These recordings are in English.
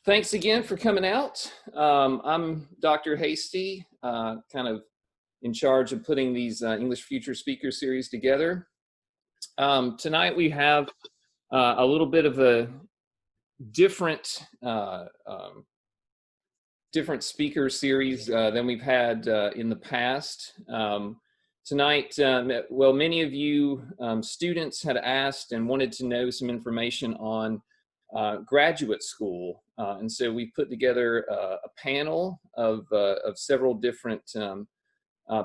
Thanks again for coming out. I'm Dr. Hasty, kind of in charge of putting these English Future Speaker Series together. Tonight we have a little bit of a different speaker series than we've had in the past. Tonight, well, many of you students had asked and wanted to know some information on graduate school. And so we put together a panel of several different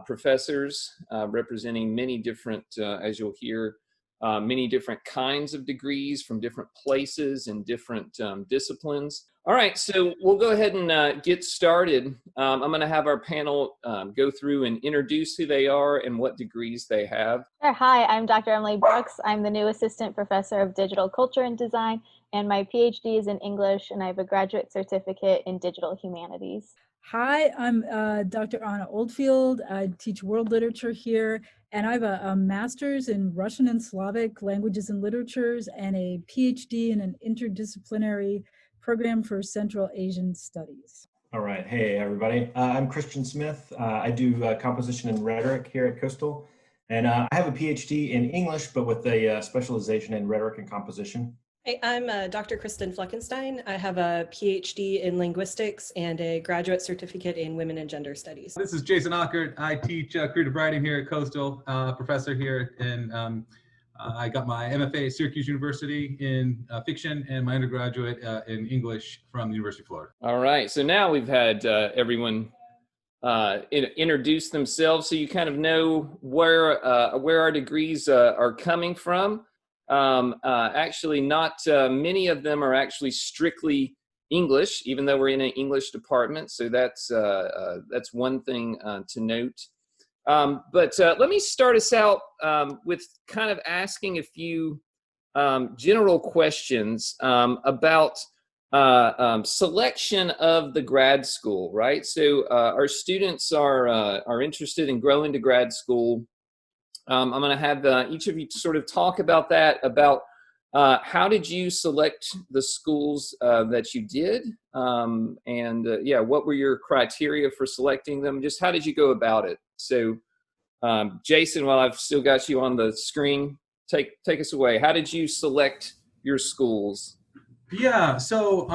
professors representing many different, as you'll hear, many different kinds of degrees from different places and different disciplines. All right, so we'll go ahead and get started. I'm going to have our panel go through and introduce who they are and what degrees they have. Sure. Hi, I'm Dr. Emily Brooks. I'm the new Assistant Professor of Digital Culture and Design, and my PhD is in English, and I have a graduate certificate in Digital Humanities. Hi, I'm Dr. Anna Oldfield. I teach world literature here, and I have a master's in Russian and Slavic languages and literatures and a PhD in an interdisciplinary program for Central Asian studies. All right. Hey, everybody. I'm Christian Smith. I do composition and rhetoric here at Coastal, and I have a PhD in English, but with a specialization in rhetoric and composition. Hey, I'm Dr. Kristen Fleckenstein. I have a PhD in linguistics and a graduate certificate in women and gender studies. This is Jason Ockert. I teach creative writing here at Coastal, professor here, and I got my MFA at Syracuse University in fiction and my undergraduate in English from the University of Florida. All right, so now we've had everyone introduce themselves, so you kind of know where our degrees are coming from. Actually, not many of them are actually strictly English, even though we're in an English department. So that's one thing to note. But let me start us out with kind of asking a few general questions about selection of the grad school, right? So our students are interested in going to grad school. I'm going to have each of you sort of talk about that, about how did you select the schools that you did, and what were your criteria for selecting them? Just how did you go about it? So, Jason, while I've still got you on the screen, take us away. How did you select your schools? Yeah, so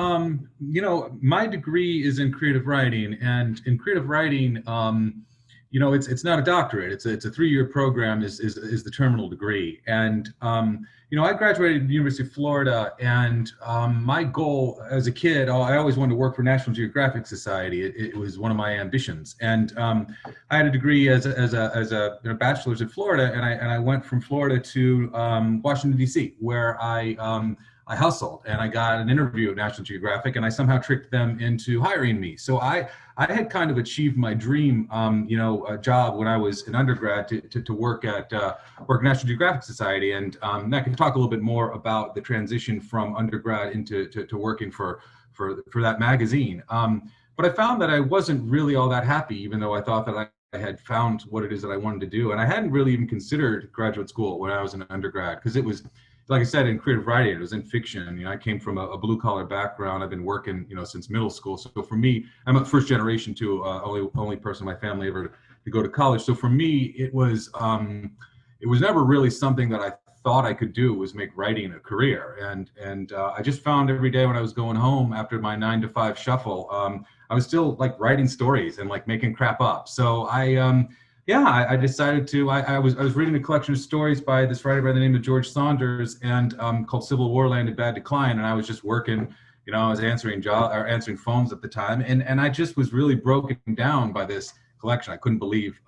my degree is in creative writing, and in creative writing, it's not a doctorate. It's a 3-year program is the terminal degree. And, I graduated from the University of Florida, and my goal as a kid, I always wanted to work for National Geographic Society. It was one of my ambitions. And I had a degree as a bachelor's in Florida, and I went from Florida to Washington, D.C., where I hustled, and I got an interview at National Geographic, and I somehow tricked them into hiring me. So I had kind of achieved my dream, a job when I was an undergrad to work at National Geographic Society, and I can talk a little bit more about the transition from undergrad into working for that magazine. But I found that I wasn't really all that happy, even though I thought that I had found what it is that I wanted to do, and I hadn't really even considered graduate school when I was an undergrad, because it was, like I said, in creative writing, it was in fiction. I came from a blue-collar background. I've been working, since middle school. So for me, I'm a first generation too, only person in my family ever to go to college. So for me, it was never really something that I thought I could do, was make writing a career. And I just found every day when I was going home after my 9-to-5 shuffle, I was still like writing stories and like making crap up. So I decided to, I was reading a collection of stories by this writer by the name of George Saunders, and called Civil War Landed Bad Decline. And I was just working, I was answering phones at the time. And I just was really broken down by this collection. I couldn't believe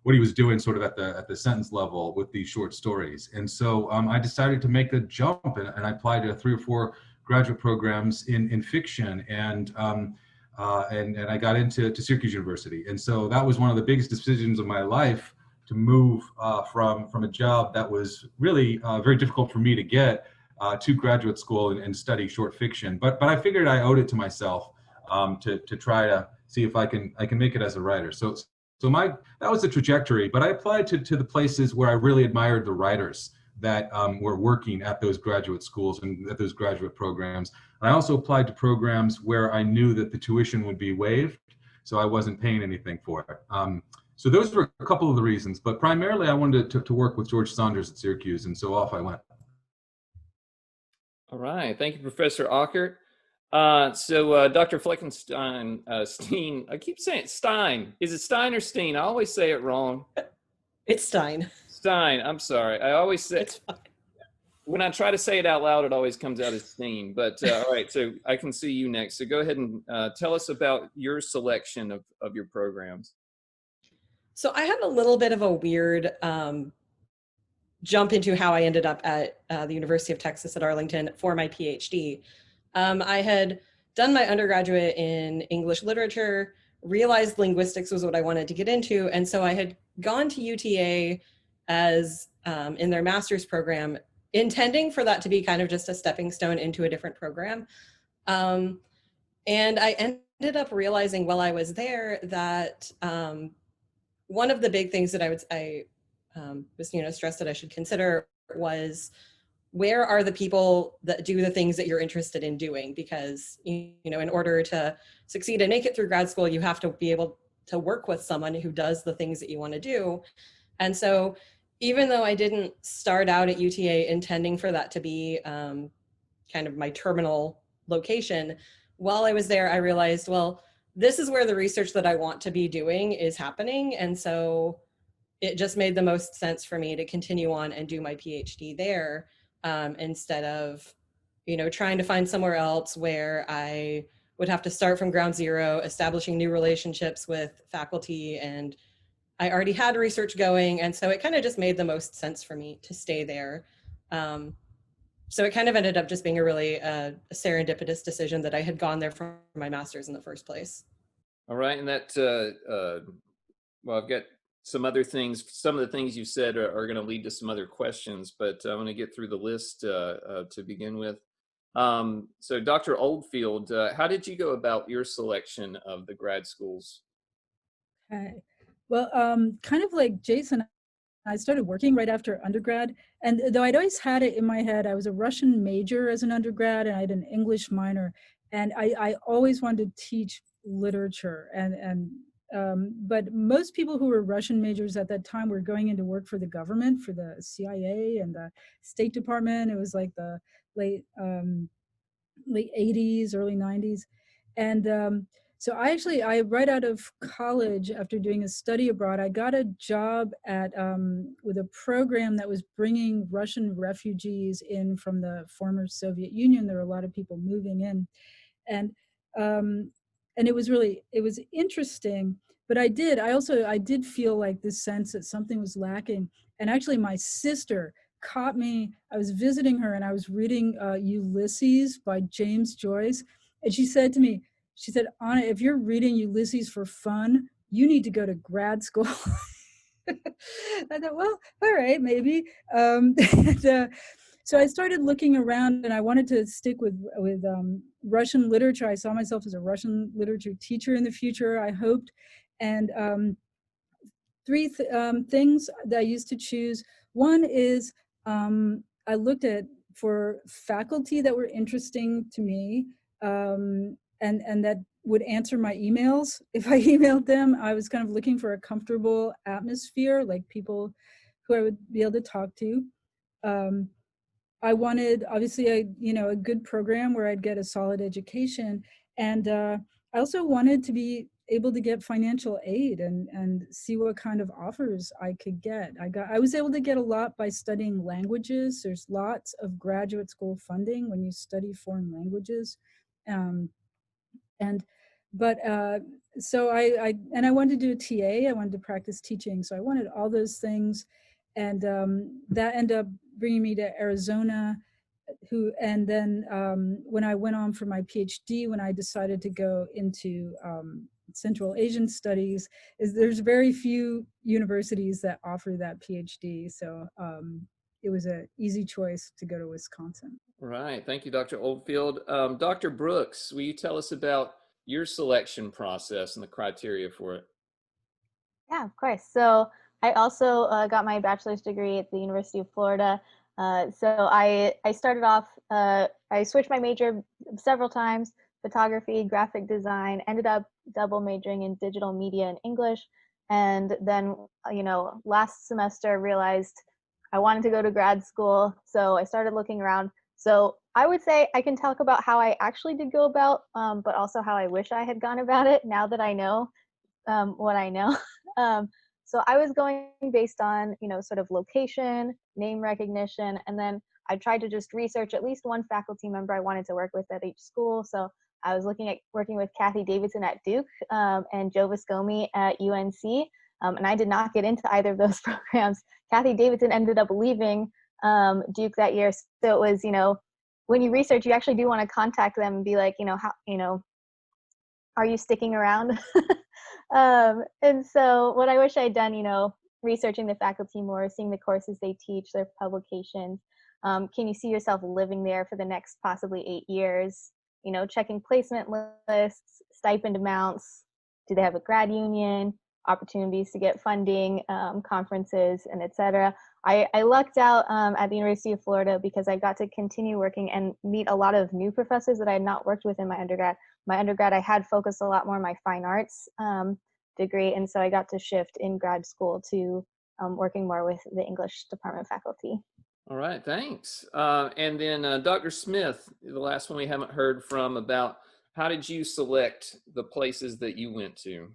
what he was doing sort of at the sentence level with these short stories. And so I decided to make a jump, and I applied to 3 or 4 graduate programs in fiction. And I got into Syracuse University. And so that was one of the biggest decisions of my life, to move from a job that was really very difficult for me to get to graduate school and study short fiction. But I figured I owed it to myself to try to see if I can make it as a writer. So that was the trajectory. But I applied to the places where I really admired the writers that were working at those graduate schools and at those graduate programs. I also applied to programs where I knew that the tuition would be waived, so I wasn't paying anything for it. So those were a couple of the reasons, but primarily I wanted to work with George Saunders at Syracuse, and so off I went. All right. Thank you, Professor Ockert. Dr. Fleckenstein, Steen, I keep saying Stein. Is it Stein or Steen? I always say it wrong. It's Stein. Stein, I'm sorry. I always say, It's fine. when I try to say it out loud, it always comes out as Steen. But all right, so I can see you next. So go ahead and tell us about your selection of your programs. So I had a little bit of a weird jump into how I ended up at the University of Texas at Arlington for my PhD. I had done my undergraduate in English literature, realized linguistics was what I wanted to get into, and so I had gone to UTA as in their master's program, intending for that to be kind of just a stepping stone into a different program. And I ended up realizing while I was there that one of the big things that I was stressed that I should consider was, where are the people that do the things that you're interested in doing? Because, in order to succeed and make it through grad school, you have to be able to work with someone who does the things that you want to do. And so even though I didn't start out at UTA intending for that to be kind of my terminal location, while I was there, I realized, well, this is where the research that I want to be doing is happening. And so it just made the most sense for me to continue on and do my PhD there, instead of, trying to find somewhere else where I would have to start from ground zero, establishing new relationships with faculty. And I already had research going. And so it kind of just made the most sense for me to stay there. So it kind of ended up just being a really serendipitous decision that I had gone there for my master's in the first place. All right. And that, well, I've got some other things. Some of the things you said are going to lead to some other questions, but I'm going to get through the list to begin with. So Dr. Oldfield, how did you go about your selection of the grad schools? Okay. Well, kind of like Jason, I started working right after undergrad. And though I'd always had it in my head, I was a Russian major as an undergrad and I had an English minor. And I always wanted to teach literature. But most people who were Russian majors at that time were going into work for the government, for the CIA and the State Department. It was like the late 80s, early 90s. And so I right out of college, after doing a study abroad, I got a job at with a program that was bringing Russian refugees in from the former Soviet Union. There were a lot of people moving in, and it was interesting. But I did feel like this sense that something was lacking. And actually, my sister caught me. I was visiting her and I was reading Ulysses by James Joyce, and she said to me, she said, "Anna, if you're reading Ulysses for fun, you need to go to grad school." I thought, well, all right, maybe. So I started looking around, and I wanted to stick with Russian literature. I saw myself as a Russian literature teacher in the future, I hoped. And three things that I used to choose. One is I looked at for faculty that were interesting to me, and that would answer my emails. If I emailed them, I was kind of looking for a comfortable atmosphere, like people who I would be able to talk to. I wanted, obviously, a good program where I'd get a solid education. And I also wanted to be able to get financial aid and see what kind of offers I could get. I was able to get a lot by studying languages. There's lots of graduate school funding when you study foreign languages. So I wanted to do a TA. I wanted to practice teaching. So I wanted all those things. And that ended up bringing me to Arizona, and then when I went on for my PhD, when I decided to go into Central Asian studies, there's very few universities that offer that PhD. So it was an easy choice to go to Wisconsin. Right. Thank you, Dr. Oldfield. Dr. Brooks, will you tell us about your selection process and the criteria for it? Yeah, of course. So I also got my bachelor's degree at the University of Florida. So I started off, I switched my major several times, photography, graphic design, ended up double majoring in digital media and English. And then, last semester realized I wanted to go to grad school. So I started looking around. So I would say I can talk about how I actually did go about, but also how I wish I had gone about it now that I know what I know. um, so I was going based on, sort of location, name recognition, and then I tried to just research at least one faculty member I wanted to work with at each school. So I was looking at working with Kathy Davidson at Duke and Joe Viscomi at UNC. And I did not get into either of those programs. Kathy Davidson ended up leaving Duke that year. So it was, when you research, you actually do want to contact them and be like, how, are you sticking around? And so what I wish I'd done, researching the faculty more, seeing the courses they teach, their publications. Can you see yourself living there for the next possibly 8 years? Checking placement lists, stipend amounts. Do they have a grad union? Opportunities to get funding, conferences, and et cetera. I lucked out at the University of Florida because I got to continue working and meet a lot of new professors that I had not worked with in my undergrad. My undergrad, I had focused a lot more on my fine arts degree, and so I got to shift in grad school to working more with the English department faculty. All right, thanks. And then Dr. Smith, the last one we haven't heard from about how did you select the places that you went to?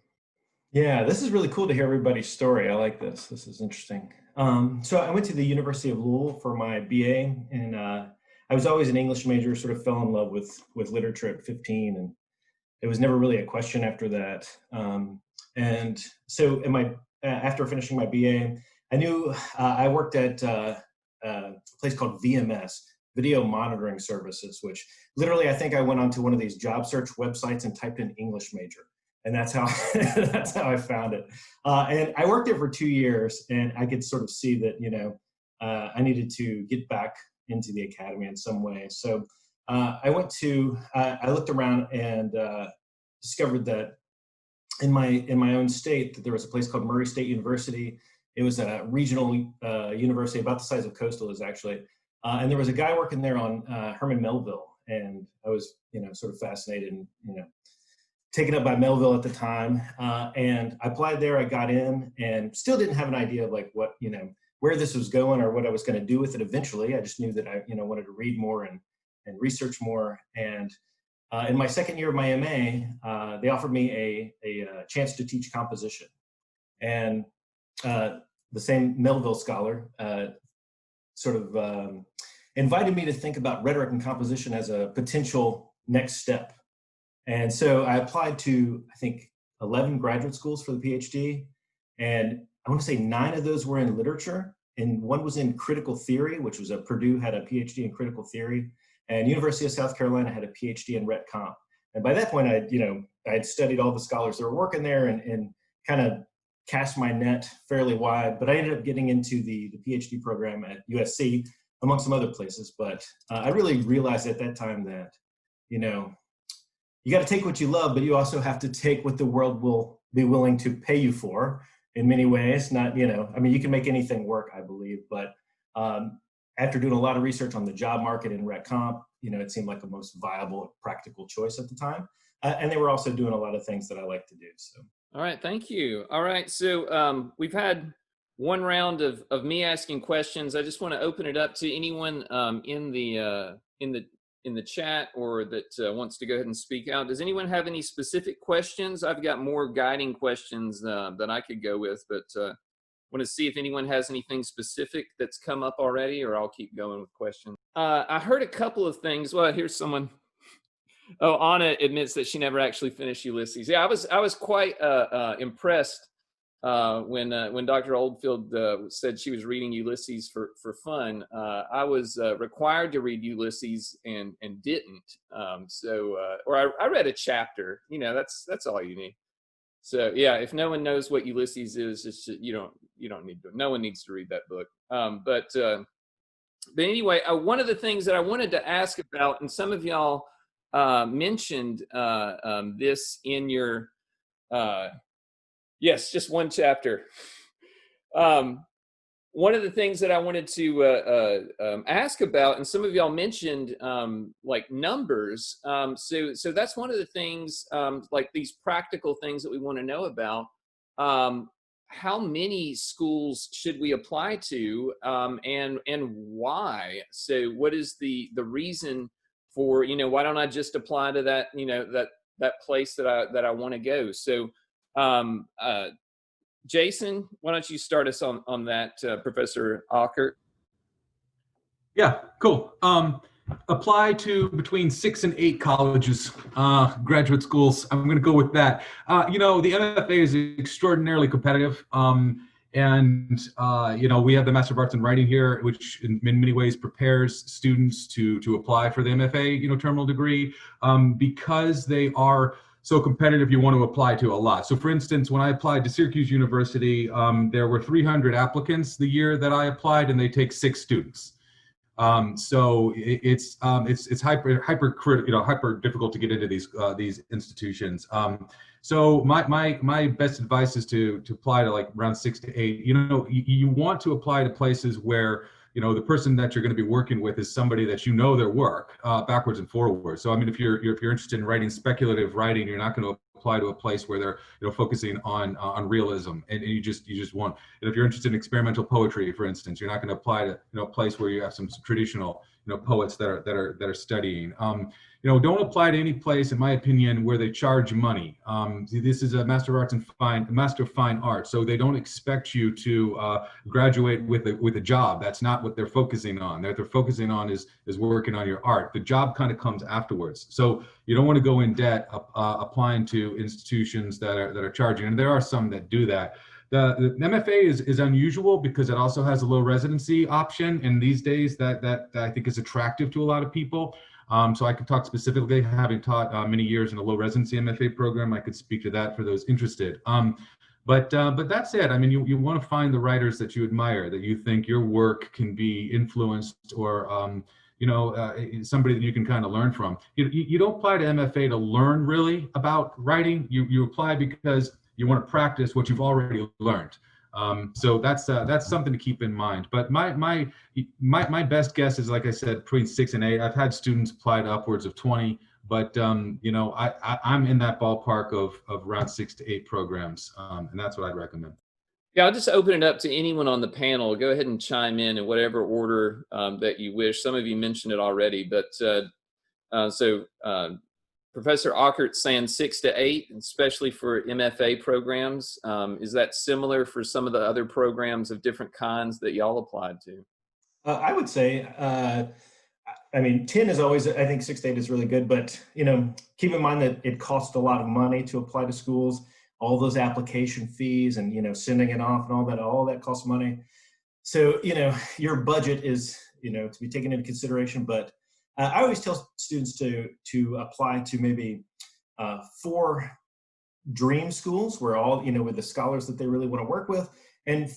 Yeah, this is really cool to hear everybody's story. I like this. This is interesting. So I went to the University of Louisville for my BA, and I was always an English major, sort of fell in love with literature at 15, and it was never really a question after that. And so in my after finishing my BA, I knew I worked at a place called VMS, Video Monitoring Services, which literally I think I went onto one of these job search websites and typed in English major. And that's how that's how I found it. And I worked there for 2 years, and I could sort of see that I needed to get back into the academy in some way. So I looked around and discovered that in my own state that there was a place called Murray State University. It was a regional university about the size of Coastal is actually, and there was a guy working there on Herman Melville, and I was sort of fascinated and taken up by Melville at the time, and I applied there. I got in, and still didn't have an idea of like what where this was going or what I was going to do with it. Eventually, I just knew that I wanted to read more and research more. And in my second year of my MA, they offered me a chance to teach composition, and the same Melville scholar sort of invited me to think about rhetoric and composition as a potential next step. And so I applied to, I think, 11 graduate schools for the PhD. And I want to say 9 of those were in literature. And one was in critical theory, which was Purdue had a PhD in critical theory. And University of South Carolina had a PhD in Ret Comp. And by that point, I had studied all the scholars that were working there and kind of cast my net fairly wide. But I ended up getting into the PhD program at USC, among some other places. But I really realized at that time that, you got to take what you love, but you also have to take what the world will be willing to pay you for in many ways. Not, you can make anything work, I believe. But after doing a lot of research on the job market in Ret Comp, it seemed like the most viable, practical choice at the time. And they were also doing a lot of things that I like to do. So. All right, thank you. All right, so we've had one round of me asking questions. I just want to open it up to anyone in the chat or that wants to go ahead and speak out. Does anyone have any specific questions? I've got more guiding questions that I could go with, but want to see if anyone has anything specific that's come up already, or I'll keep going with questions. I heard a couple of things. Well, here's someone. Oh, Anna admits that she never actually finished Ulysses. Yeah, I was quite impressed when Dr. Oldfield said she was reading Ulysses for fun. I was required to read Ulysses and didn't. Or I read a chapter. That's all you need. So yeah, if no one knows what Ulysses is, it's just, you don't need to. No one needs to read that book. But anyway, one of the things that I wanted to ask about, and some of y'all mentioned this in your. Yes, just one chapter. one of the things that I wanted to ask about, and some of y'all mentioned like numbers. So that's one of the things, like these practical things that we want to know about. How many schools should we apply to, and why? So what is the reason for, why don't I just apply to that, that place that I want to go? So Jason, why don't you start us on that, Professor Ockert? Yeah, cool. Apply to between 6 and 8 colleges, graduate schools. I'm going to go with that. The MFA is extraordinarily competitive. We have the Master of Arts in Writing here, which in many ways prepares students to apply for the MFA, terminal degree, because they are so competitive. You want to apply to a lot. So for instance, when I applied to Syracuse University, there were 300 applicants the year that I applied, and they take 6 students. So it's hyper difficult to get into these institutions. So my best advice is to apply to like around 6 to 8. You want to apply to places where the person that you're going to be working with is somebody that their work backwards and forwards. So I mean, if you're interested in writing speculative writing, you're not going to apply to a place where they're focusing on realism, and you just want. And if you're interested in experimental poetry, for instance, you're not going to apply to a place where you have some traditional poets that are studying. Don't apply to any place, in my opinion, where they charge money. This is a Master of Fine Arts, so they don't expect you to graduate with a job. That's not what they're focusing on. What they're focusing on is working on your art. The job kind of comes afterwards. So you don't want to go in debt applying to institutions that are charging, and there are some that do that. The MFA is unusual because it also has a low residency option, and these days that I think is attractive to a lot of people. So I could talk specifically, having taught many years in a low residency MFA program. I could speak to that for those interested. But that's it. I mean, you want to find the writers that you admire, that you think your work can be influenced, or somebody that you can kind of learn from. You don't apply to MFA to learn really about writing. You apply because you want to practice what you've already learned. So that's something to keep in mind. But my best guess is, like I said, between 6 and 8. I've had students apply to upwards of 20, but I'm in that ballpark of around 6 to 8 programs, and that's what I'd recommend. Yeah, I'll just open it up to anyone on the panel. Go ahead and chime in whatever order that you wish. Some of you mentioned it already, but Professor Ockert saying 6 to 8, especially for MFA programs. Is that similar for some of the other programs of different kinds that y'all applied to? I would say, 10 is always, I think 6 to 8 is really good, but, keep in mind that it costs a lot of money to apply to schools, all those application fees and, sending it off and all that costs money. So, your budget is, to be taken into consideration, but I always tell students to apply to maybe 4 dream schools where all, with the scholars that they really want to work with, and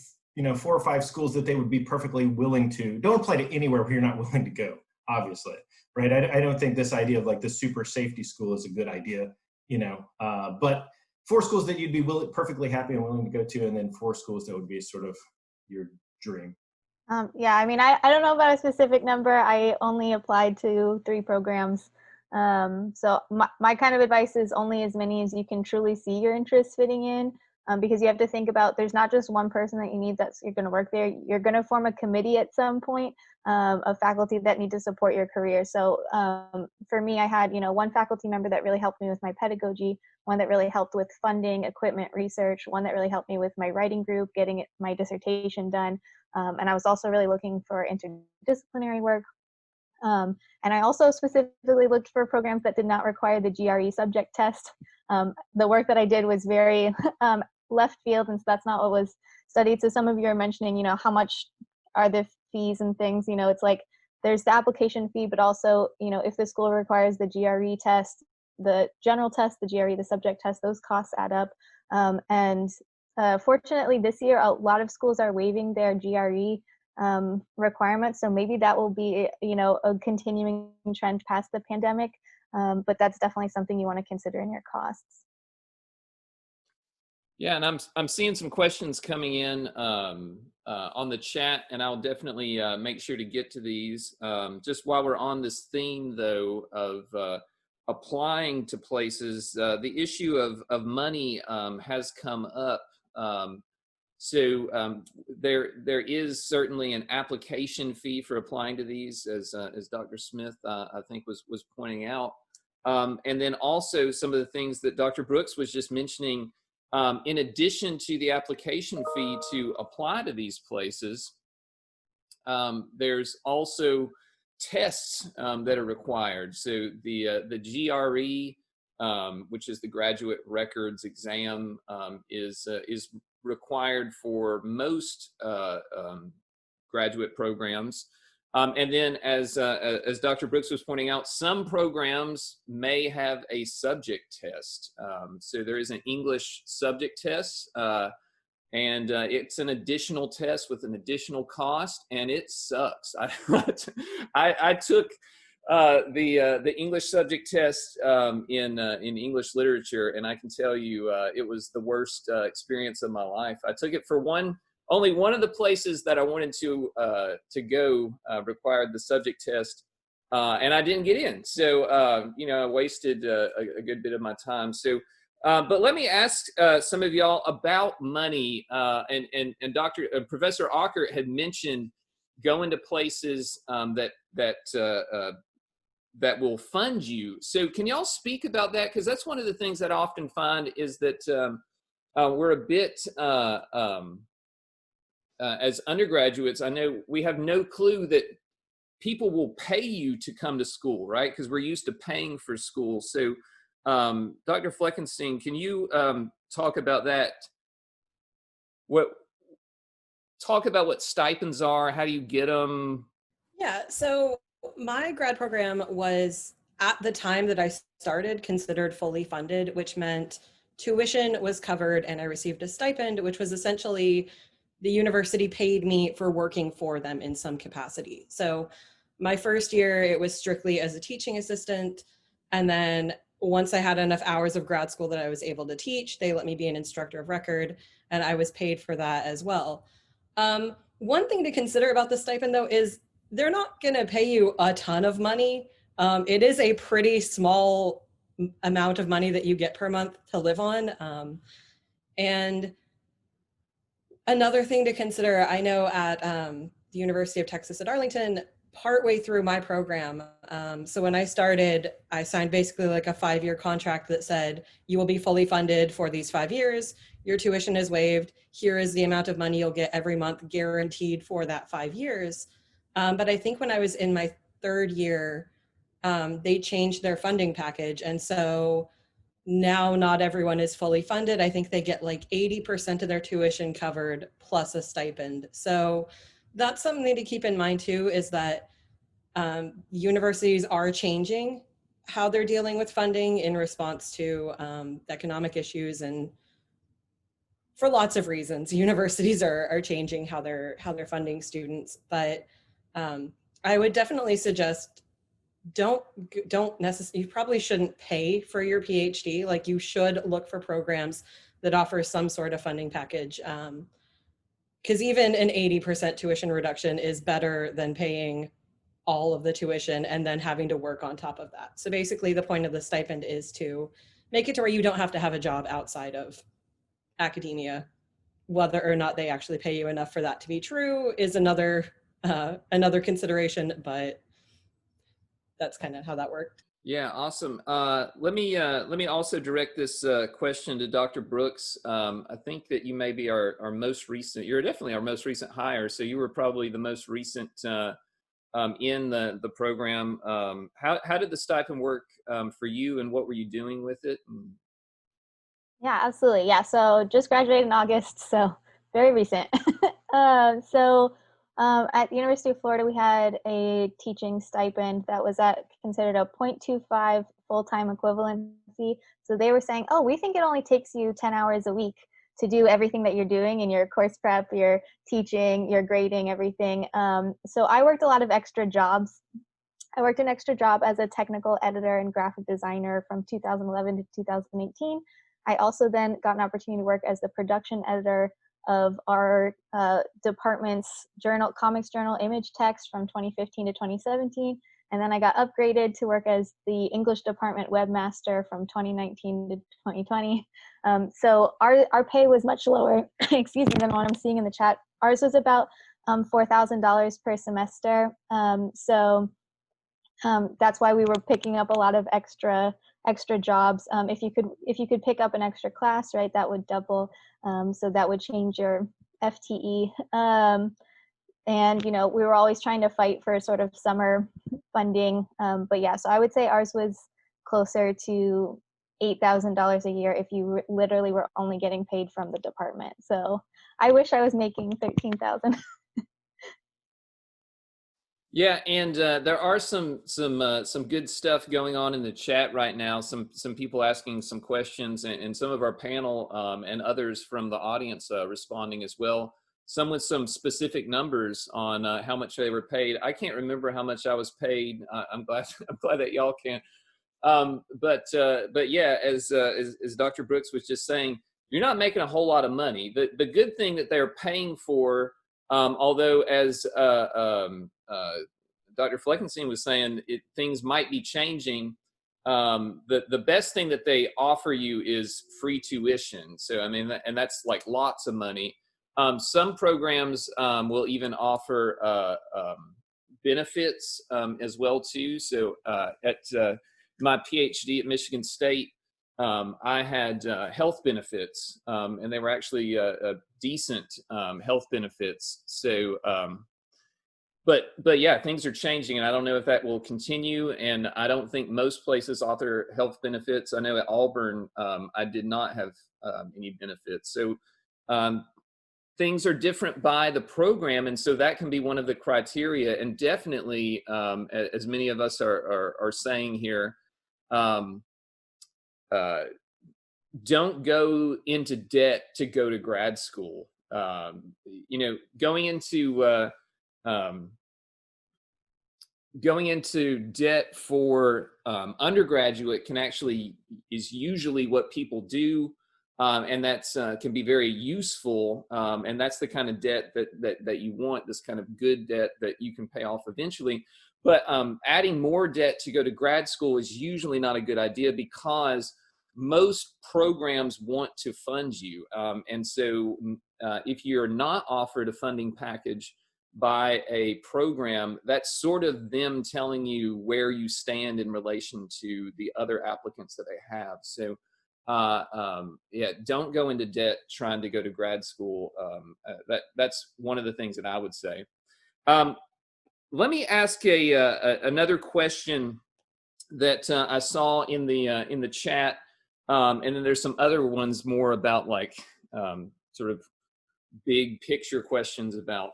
4 or 5 schools that they would be perfectly willing to. Don't apply to anywhere where you're not willing to go, obviously, right? I don't think this idea of like the super safety school is a good idea, but 4 schools that you'd be perfectly happy and willing to go to, and then 4 schools that would be sort of your dream. I don't know about a specific number. I only applied to 3 programs. So my kind of advice is only as many as you can truly see your interests fitting in, because you have to think about, there's not just one person that you need you're going to work there. You're going to form a committee at some point of faculty that need to support your career. So for me, I had, one faculty member that really helped me with my pedagogy, one that really helped with funding, equipment, research, one that really helped me with my writing group, getting my dissertation done. And I was also really looking for interdisciplinary work. And I also specifically looked for programs that did not require the GRE subject test. The work that I did was very left field, and so that's not what was studied. So some of you are mentioning, how much are the fees and things, it's like there's the application fee, but also, if the school requires the GRE test, the general test, the GRE, the subject test, those costs add up. Fortunately, this year, a lot of schools are waiving their GRE requirements. So maybe that will be, a continuing trend past the pandemic. But that's definitely something you want to consider in your costs. Yeah, and I'm seeing some questions coming in on the chat, and I'll definitely make sure to get to these. Just while we're on this theme, though, of applying to places, the issue of money has come up. So there is certainly an application fee for applying to these, as Dr. Smith I think was pointing out, and then also some of the things that Dr. Brooks was just mentioning. In addition to the application fee to apply to these places, there's also tests that are required. So the GRE, which is the Graduate Records Exam, is required for most graduate programs. And then, as Dr. Brooks was pointing out, some programs may have a subject test. So there is an English subject test, and it's an additional test with an additional cost, and it sucks. I took the English subject test in English literature, and I can tell you it was the worst experience of my life. I took it for only one of the places that I wanted to go required the subject test, and I didn't get in. So I wasted a good bit of my time. So, but let me ask some of y'all about money. And Professor Ockert had mentioned going to places that will fund you. So can y'all speak about that? Because that's one of the things that I often find is that we're a bit as undergraduates, I know we have no clue that people will pay you to come to school, right? Because we're used to paying for school. So, Dr. Fleckenstein, can you talk about that? Talk about what stipends are. How do you get them? Yeah, so my grad program was, at the time that I started, considered fully funded, which meant tuition was covered and I received a stipend, which was essentially the university paid me for working for them in some capacity. So my first year, it was strictly as a teaching assistant. And then once I had enough hours of grad school that I was able to teach, they let me be an instructor of record, and I was paid for that as well. One thing to consider about the stipend, though, is they're not going to pay you a ton of money. It is a pretty small amount of money that you get per month to live on. And another thing to consider, I know at the University of Texas at Arlington, partway through my program, so when I started, I signed basically like a 5-year contract that said, you will be fully funded for these 5 years, your tuition is waived, here is the amount of money you'll get every month guaranteed for that 5 years. But I think when I was in my 3rd year, they changed their funding package. And so now not everyone is fully funded. I think they get like 80% of their tuition covered plus a stipend. So that's something to keep in mind too, is that universities are changing how they're dealing with funding in response to economic issues, and for lots of reasons, universities are changing how they're funding students. But I would definitely suggest don't necessarily, you probably shouldn't pay for your PhD. Like, you should look for programs that offer some sort of funding package. Because even an 80% tuition reduction is better than paying all of the tuition and then having to work on top of that. So basically the point of the stipend is to make it to where you don't have to have a job outside of academia. Whether or not they actually pay you enough for that to be true is another consideration, but that's kind of how that worked. Yeah, awesome. Let me also direct this question to Dr. Brooks. I think that you may be our most recent. You're definitely our most recent hire, so you were probably the most recent in the program. How did the stipend work for you, and what were you doing with it? Yeah, absolutely. Yeah, so just graduated in August, so very recent. At the University of Florida, we had a teaching stipend that was considered a 0.25 full-time equivalency. So they were saying, oh, we think it only takes you 10 hours a week to do everything that you're doing in your course prep, your teaching, your grading, everything. So I worked a lot of extra jobs. I worked an extra job as a technical editor and graphic designer from 2011 to 2018. I also then got an opportunity to work as the production editor of our department's journal, comics journal image text from 2015 to 2017. And then I got upgraded to work as the English department webmaster from 2019 to 2020. So our pay was much lower, excuse me, than what I'm seeing in the chat. Ours was about $4,000 per semester. That's why we were picking up a lot of extra jobs. If you could pick up an extra class, right, that would double. So that would change your FTE. And we were always trying to fight for sort of summer funding. But yeah, so I would say ours was closer to $8,000 a year if you literally were only getting paid from the department. So I wish I was making 13,000. Yeah, and there are some good stuff going on in the chat right now. Some people asking some questions, and some of our panel and others from the audience responding as well. Some with some specific numbers on how much they were paid. I can't remember how much I was paid. I'm glad that y'all can. But yeah, as Dr. Brooks was just saying, you're not making a whole lot of money. The good thing that they're paying for, although as Dr. Fleckenstein was saying, things might be changing. The best thing that they offer you is free tuition. So I mean, and that's like lots of money. Some programs will even offer benefits as well too. So at my PhD at Michigan State, I had health benefits, and they were actually decent health benefits. So, but yeah, things are changing, and I don't know if that will continue. And I don't think most places offer health benefits. I know at Auburn, I did not have any benefits. So things are different by the program, and so that can be one of the criteria. And definitely, as many of us are saying here, don't go into debt to go to grad school. Going into debt for undergraduate is usually what people do. And that's can be very useful, and that's the kind of debt that you want, this kind of good debt that you can pay off eventually. But adding more debt to go to grad school is usually not a good idea, because most programs want to fund you. And so if you're not offered a funding package by a program, that's sort of them telling you where you stand in relation to the other applicants that they have. So yeah, don't go into debt trying to go to grad school. That's one of the things that I would say. Let me ask another question that I saw in the chat, and then there's some other ones more about like sort of big picture questions about,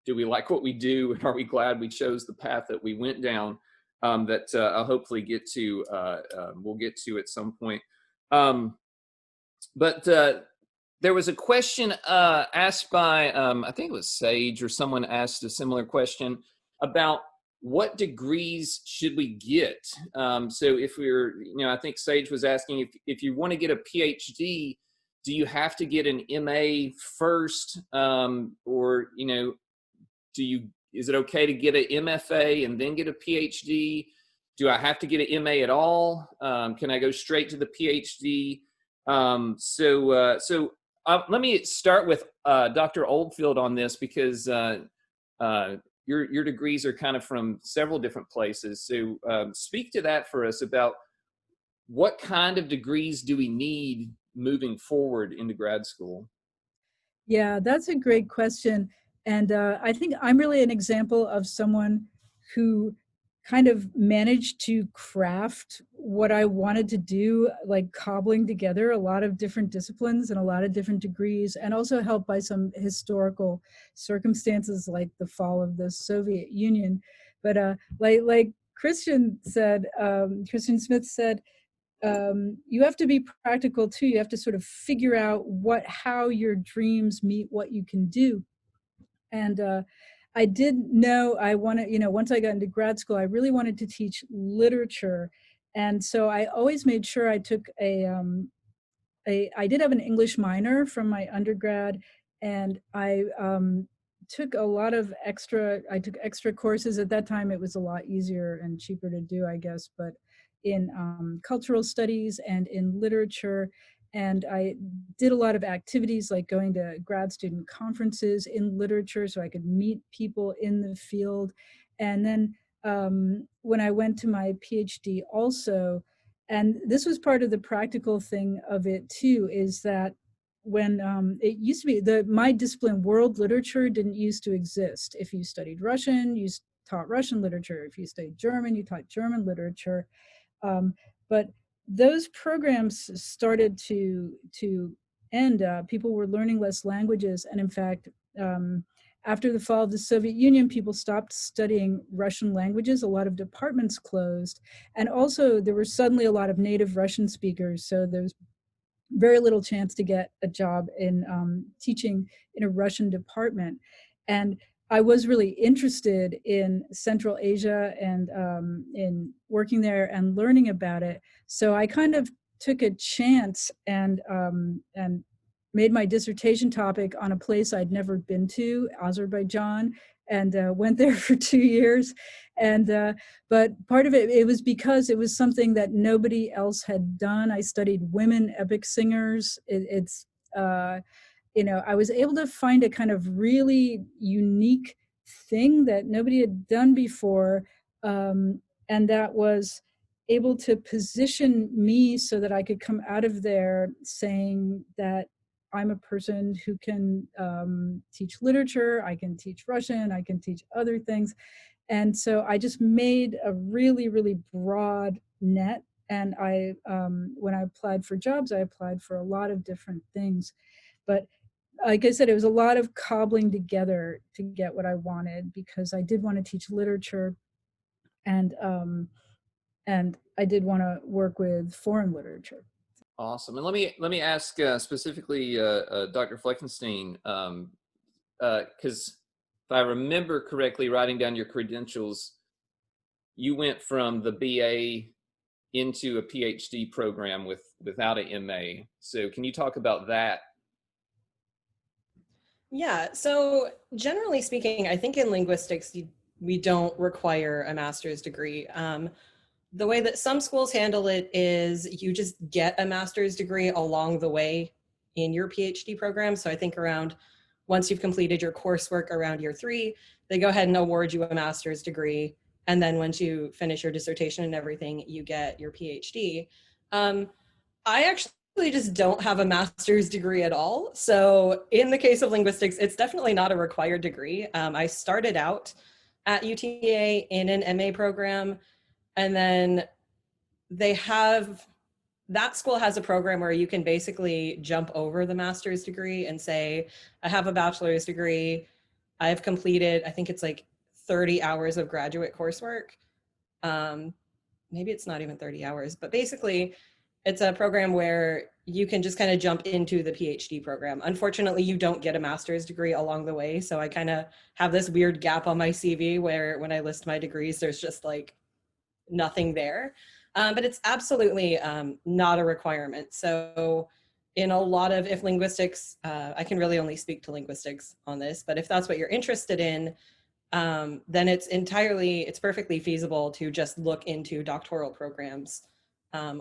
do we like what we do, and are we glad we chose the path that we went down? That I'll hopefully get to. We'll get to at some point. But there was a question asked by, I think it was Sage, or someone asked a similar question about what degrees should we get. So if we're, I think Sage was asking if you want to get a PhD, do you have to get an MA first, or is it okay to get an MFA and then get a PhD? Do I have to get an MA at all? Can I go straight to the PhD? So let me start with Dr. Oldfield on this, because your degrees are kind of from several different places. So speak to that for us about what kind of degrees do we need moving forward into grad school? Yeah, that's a great question. And I think I'm really an example of someone who kind of managed to craft what I wanted to do, like cobbling together a lot of different disciplines and a lot of different degrees, and also helped by some historical circumstances like the fall of the Soviet Union. But like Christian said, Christian Smith said, you have to be practical too. You have to sort of figure out how your dreams meet what you can do. And I did know I wanted, once I got into grad school, I really wanted to teach literature. And so I always made sure I took I did have an English minor from my undergrad, and I took a lot of I took extra courses. At that time, it was a lot easier and cheaper to do, I guess, but in cultural studies and in literature. And I did a lot of activities like going to grad student conferences in literature so I could meet people in the field. And then when I went to my PhD also, and this was part of the practical thing of it too, is that when it used to be my discipline, world literature, didn't used to exist. If you studied Russian, you taught Russian literature. If you studied German, you taught German literature. But those programs started to end. People were learning less languages, and in fact, after the fall of the Soviet Union, people stopped studying Russian languages. A lot of departments closed, and also there were suddenly a lot of native Russian speakers. So there's very little chance to get a job in teaching in a Russian department. And I was really interested in Central Asia and in working there and learning about it. So I kind of took a chance and made my dissertation topic on a place I'd never been to, Azerbaijan, and went there for 2 years. And but part of it was because it was something that nobody else had done. I studied women epic singers. It's I was able to find a kind of really unique thing that nobody had done before, and that was able to position me so that I could come out of there saying that I'm a person who can teach literature, I can teach Russian, I can teach other things. And so I just made a really, really broad net. And when I applied for jobs, I applied for a lot of different things. But like I said, it was a lot of cobbling together to get what I wanted, because I did want to teach literature, and I did want to work with foreign literature. Awesome. And let me ask specifically Dr. Fleckenstein, because if I remember correctly, writing down your credentials, you went from the BA into a PhD program without an MA. So can you talk about that? Yeah, so generally speaking, I think in linguistics, we don't require a master's degree. The way that some schools handle it is you just get a master's degree along the way in your PhD program. So I think once you've completed your coursework around year 3, they go ahead and award you a master's degree. And then once you finish your dissertation and everything, you get your PhD. I actually just don't have a master's degree at all. So in the case of linguistics, it's definitely not a required degree. I started out at UTA in an MA program, and then that school has a program where you can basically jump over the master's degree and say, I have a bachelor's degree. I've completed, I think it's like 30 hours of graduate coursework. Maybe it's not even 30 hours, but basically it's a program where you can just kind of jump into the PhD program. Unfortunately, you don't get a master's degree along the way. So I kind of have this weird gap on my CV where when I list my degrees, there's just like nothing there. But it's absolutely not a requirement. So in a lot of, if linguistics, I can really only speak to linguistics on this, but if that's what you're interested in, then it's perfectly feasible to just look into doctoral programs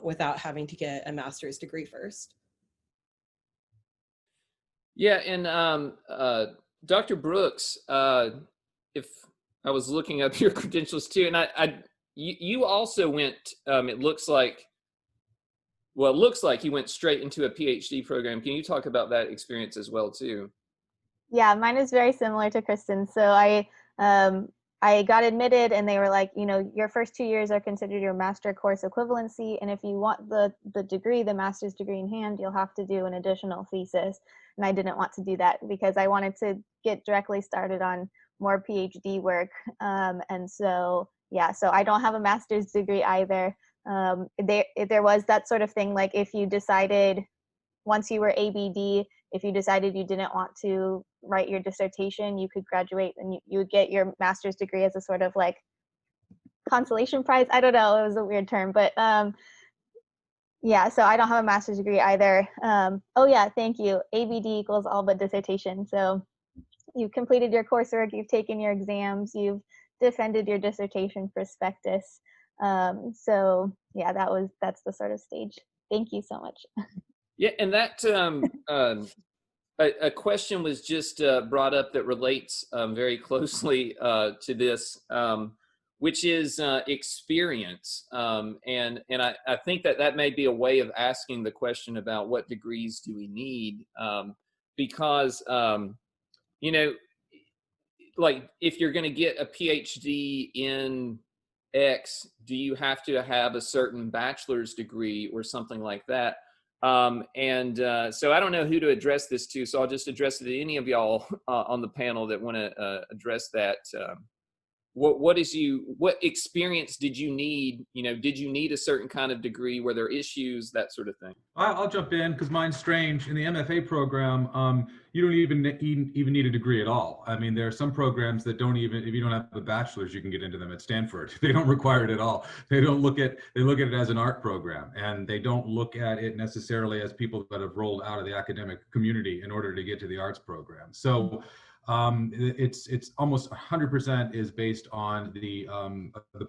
without having to get a master's degree first. Yeah, and Dr. Brooks, if I was looking up your credentials too, and you also went, it looks like you went straight into a PhD program. Can you talk about that experience as well too? Yeah, mine is very similar to Kristen. So I got admitted, and they were like, your first 2 years are considered your master course equivalency, and if you want the degree, the master's degree in hand, you'll have to do an additional thesis. And I didn't want to do that because I wanted to get directly started on more PhD work. And so so I don't have a master's degree either. There was that sort of thing, like if you decided once you were ABD, if you decided you didn't want to write your dissertation, you could graduate and you would get your master's degree as a sort of like consolation prize. I don't know, it was a weird term, but Yeah, so I don't have a master's degree either. Oh yeah, thank you. ABD equals all but dissertation. So you've completed your coursework, you've taken your exams, you've defended your dissertation prospectus. So yeah, that's the sort of stage. Thank you so much. Yeah, and that a question was just brought up that relates very closely to this, which is experience. And I think that may be a way of asking the question about what degrees do we need, because you know, like if you're going to get a PhD in X, do you have to have a certain bachelor's degree or something like that? So I don't know who to address this to, so I'll just address it to any of y'all on the panel that want to address that. What experience did you need? Did you need a certain kind of degree? Were there issues, that sort of thing? I'll jump in because mine's strange. In the MFA program, you don't even need a degree at all. I mean, there are some programs that don't even, if you don't have a bachelor's, you can get into them at Stanford. They don't require it at all. They look at it as an art program, and they don't look at it necessarily as people that have rolled out of the academic community in order to get to the arts program. So it's almost 100% is based on the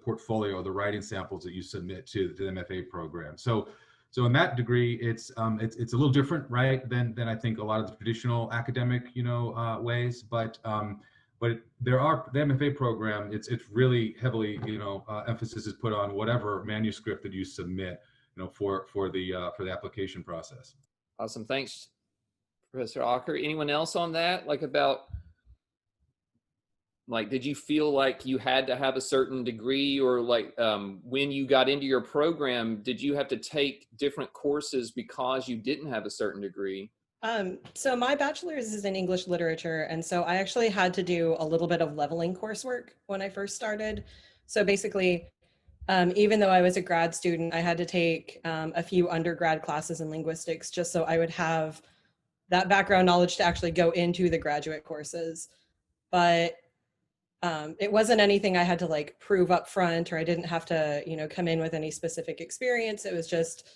portfolio, the writing samples that you submit to the MFA program. So in that degree, it's a little different, right, than I think a lot of the traditional academic, ways. But there are the MFA program. It's really heavily, emphasis is put on whatever manuscript that you submit, for the application process. Awesome, thanks, Professor Ocker. Anyone else on that? Did you feel like you had to have a certain degree, or when you got into your program, did you have to take different courses because you didn't have a certain degree? So my bachelor's is in English literature. And so I actually had to do a little bit of leveling coursework when I first started. So basically, even though I was a grad student, I had to take a few undergrad classes in linguistics just so I would have that background knowledge to actually go into the graduate courses. But it wasn't anything I had to prove up front, or I didn't have to, come in with any specific experience. It was just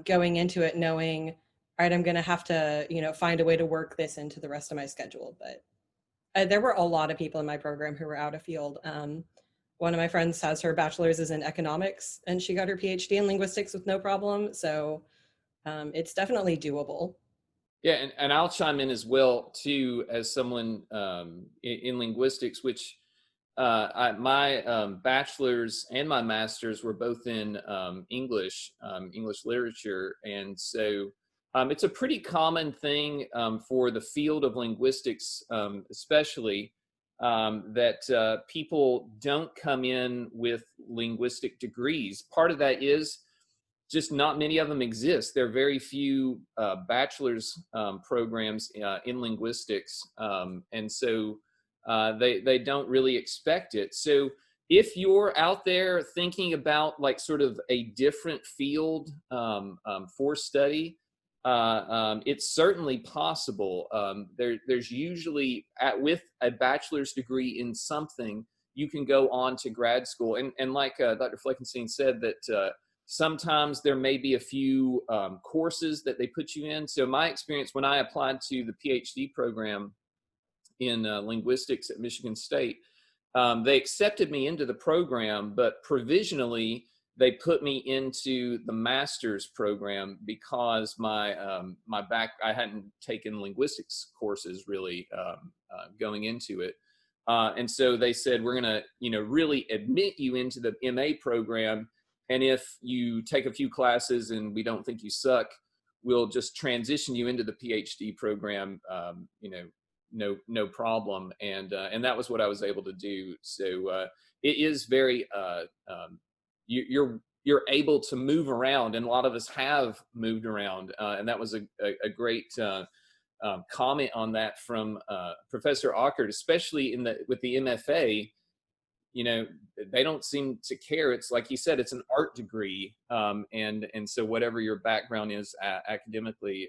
going into it knowing, all right, I'm going to have to, find a way to work this into the rest of my schedule. But there were a lot of people in my program who were out of field. One of my friends has her bachelor's is in economics, and she got her PhD in linguistics with no problem. So it's definitely doable. Yeah, and I'll chime in as well too, as someone in linguistics, which my bachelor's and my master's were both in English literature, and so it's a pretty common thing for the field of linguistics, especially that people don't come in with linguistic degrees. Part of that is just not many of them exist. There are very few bachelor's programs in linguistics, and so they don't really expect it. So if you're out there thinking about sort of a different field for study, it's certainly possible. There's usually, with a bachelor's degree in something, you can go on to grad school. And like Dr. Fleckenstein said, that sometimes there may be a few courses that they put you in. So my experience when I applied to the PhD program in linguistics at Michigan State, they accepted me into the program, but provisionally they put me into the master's program because I hadn't taken linguistics courses really going into it. And so they said, we're going to, really admit you into the MA program. And if you take a few classes and we don't think you suck, we'll just transition you into the PhD program, no problem. And that was what I was able to do. So it is very, you're able to move around, and a lot of us have moved around. And that was a great comment on that from Professor Ockert, especially with the MFA. They don't seem to care. It's like he said, it's an art degree. And so whatever your background is academically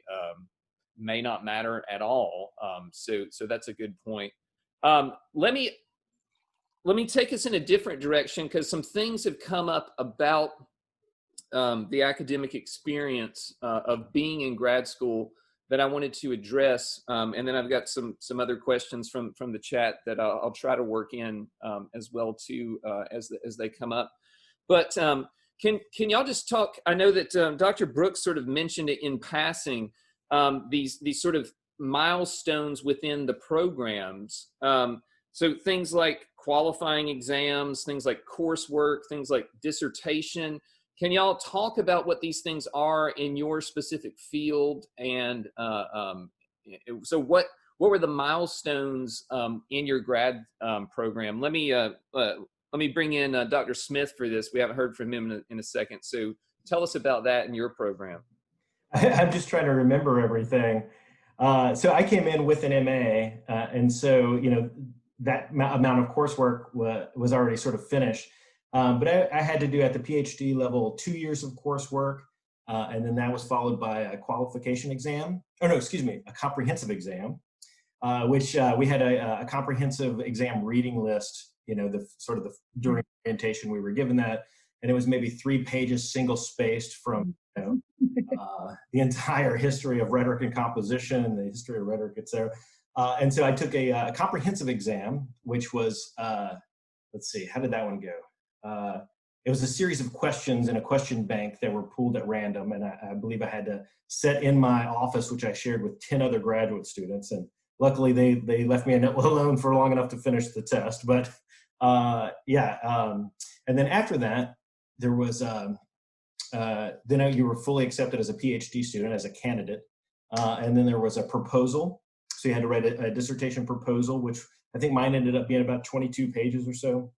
may not matter at all. So that's a good point. Let me take us in a different direction, because some things have come up about the academic experience of being in grad school that I wanted to address, and then I've got some other questions from the chat that I'll try to work in as well too as they come up. But can y'all just talk? I know that Dr. Brooks sort of mentioned it in passing. These sort of milestones within the programs. So things like qualifying exams, things like coursework, things like dissertation. Can y'all talk about what these things are in your specific field? And so what were the milestones in your grad program? Let me bring in Dr. Smith for this. We haven't heard from him in a second. So tell us about that in your program. I'm just trying to remember everything. So I came in with an MA, and so that amount of coursework was already sort of finished. But I had to do at the PhD level 2 years of coursework, and then that was followed by a qualification exam. Oh no, excuse me, a comprehensive exam, which we had a comprehensive exam reading list. During orientation we were given that, and it was maybe 3 pages, single spaced from the entire history of rhetoric and composition, the history of rhetoric, etc. And so I took a comprehensive exam, which was, let's see, how did that one go? It was a series of questions in a question bank that were pulled at random, and I believe I had to sit in my office, which I shared with 10 other graduate students, and luckily they left me alone for long enough to finish the test. But and then after that, there was then you were fully accepted as a PhD student, as a candidate, and then there was a proposal. So you had to write a dissertation proposal, which I think mine ended up being about 22 pages or so,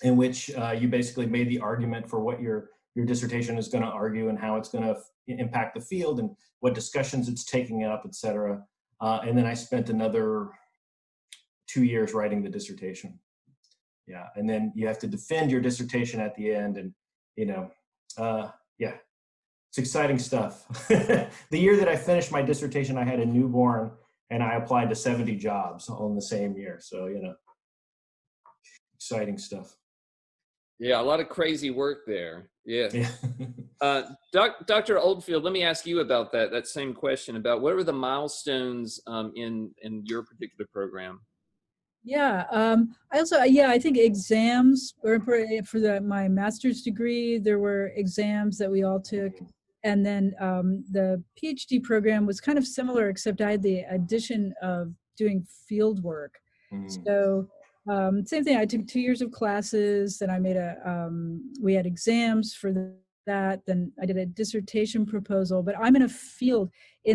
in which you basically made the argument for what your dissertation is going to argue and how it's going to impact the field and what discussions it's taking up, et cetera. And then I spent another 2 years writing the dissertation. Yeah, and then you have to defend your dissertation at the end, and it's exciting stuff. The year that I finished my dissertation, I had a newborn, and I applied to 70 jobs all in the same year. So exciting stuff. Yeah, a lot of crazy work there. Yeah. Dr. Oldfield, let me ask you about that same question about what were the milestones in your particular program? Yeah, I think exams were important for my master's degree. There were exams that we all took. And then the PhD program was kind of similar, except I had the addition of doing field work. So same thing, I took 2 years of classes, then I made we had exams for that, then I did a dissertation proposal, but I'm in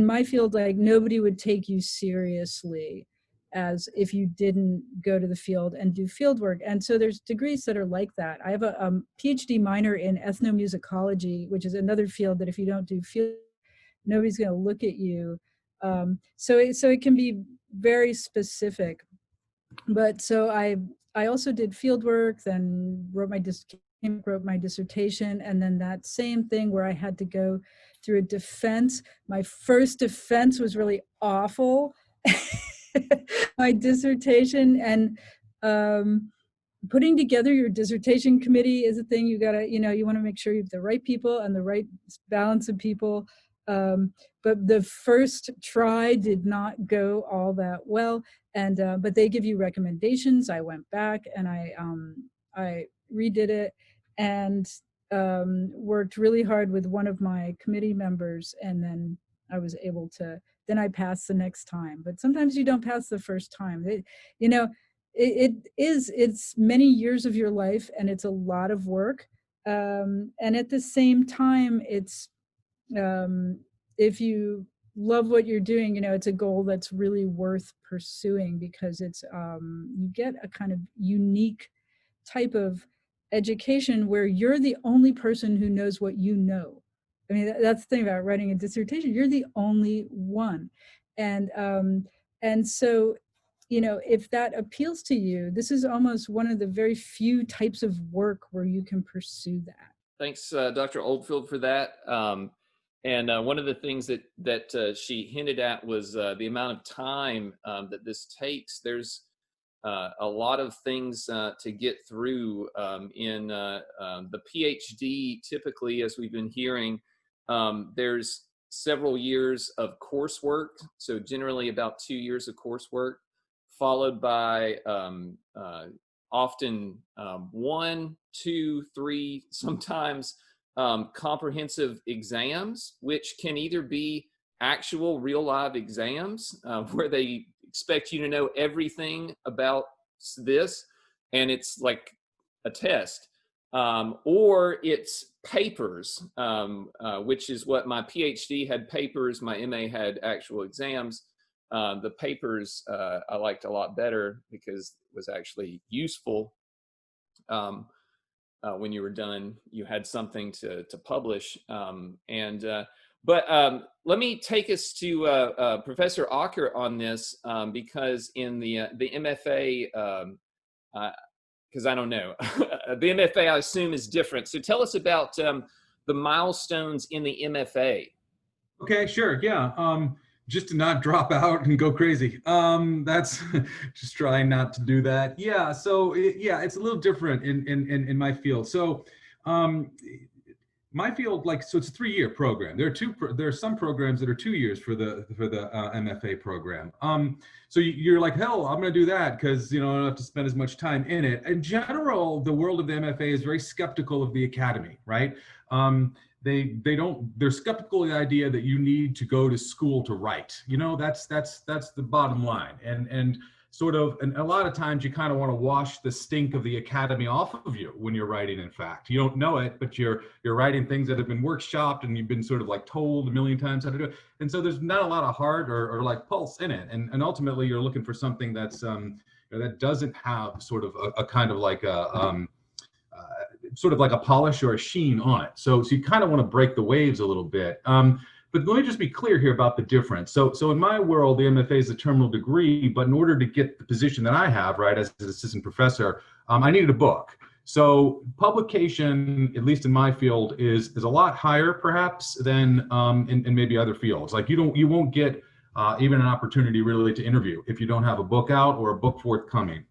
my field, like nobody would take you seriously as if you didn't go to the field and do field work. And so there's degrees that are like that. I have a PhD minor in ethnomusicology, which is another field that if you don't do field, nobody's going to look at you. So it can be very specific. But so I also did field work, then wrote my dissertation, and then that same thing where I had to go through a defense. My first defense was really awful. My dissertation, and putting together your dissertation committee is a thing. You gotta, you want to make sure you have the right people and the right balance of people. But the first try did not go all that well, and but they give you recommendations. I went back and I redid it and worked really hard with one of my committee members, and then I was able to. Then I passed the next time. But sometimes you don't pass the first time. It's many years of your life, and it's a lot of work. And at the same time, it's if you love what you're doing, it's a goal that's really worth pursuing, because it's you get a kind of unique type of education where you're the only person who knows what you know. I mean, that's the thing about writing a dissertation. You're the only one. And so, if that appeals to you, this is almost one of the very few types of work where you can pursue that. Thanks, Dr. Oldfield, for that. And one of the things that she hinted at was the amount of time that this takes. There's a lot of things to get through in the PhD. Typically, as we've been hearing, there's several years of coursework, so generally about 2 years of coursework, followed by often 1, 2, 3, sometimes comprehensive exams, which can either be actual real live exams where they expect you to know everything about this, and it's like a test, or it's papers, which is what my PhD had papers, my MA had actual exams. The papers I liked a lot better because it was actually useful. When you were done, you had something to publish. But let me take us to Professor Acker on this, because in the MFA, because I don't know, the MFA I assume is different. So tell us about the milestones in the MFA. Okay, sure. Yeah. Just to not drop out and go crazy. That's just trying not to do that. Yeah. So it's a little different in my field. So my field, so it's a 3-year program. There are some programs that are 2 years for the MFA program. So you're like, hell, I'm going to do that because I don't have to spend as much time in it. In general, the world of the MFA is very skeptical of the academy, right? They're skeptical of the idea that you need to go to school to write. That's the bottom line. And a lot of times you kind of want to wash the stink of the academy off of you when you're writing. In fact, you don't know it, but you're writing things that have been workshopped and you've been sort of like told a million times how to do it. And so there's not a lot of heart or like pulse in it. And ultimately you're looking for something that's that doesn't have sort of a kind of like a sort of like a polish or a sheen on it. So you kind of want to break the waves a little bit. But let me just be clear here about the difference. So in my world, the MFA is a terminal degree, but in order to get the position that I have, right, as an assistant professor, I needed a book. So publication, at least in my field, is a lot higher perhaps than in maybe other fields. Like you won't get even an opportunity really to interview if you don't have a book out or a book forthcoming,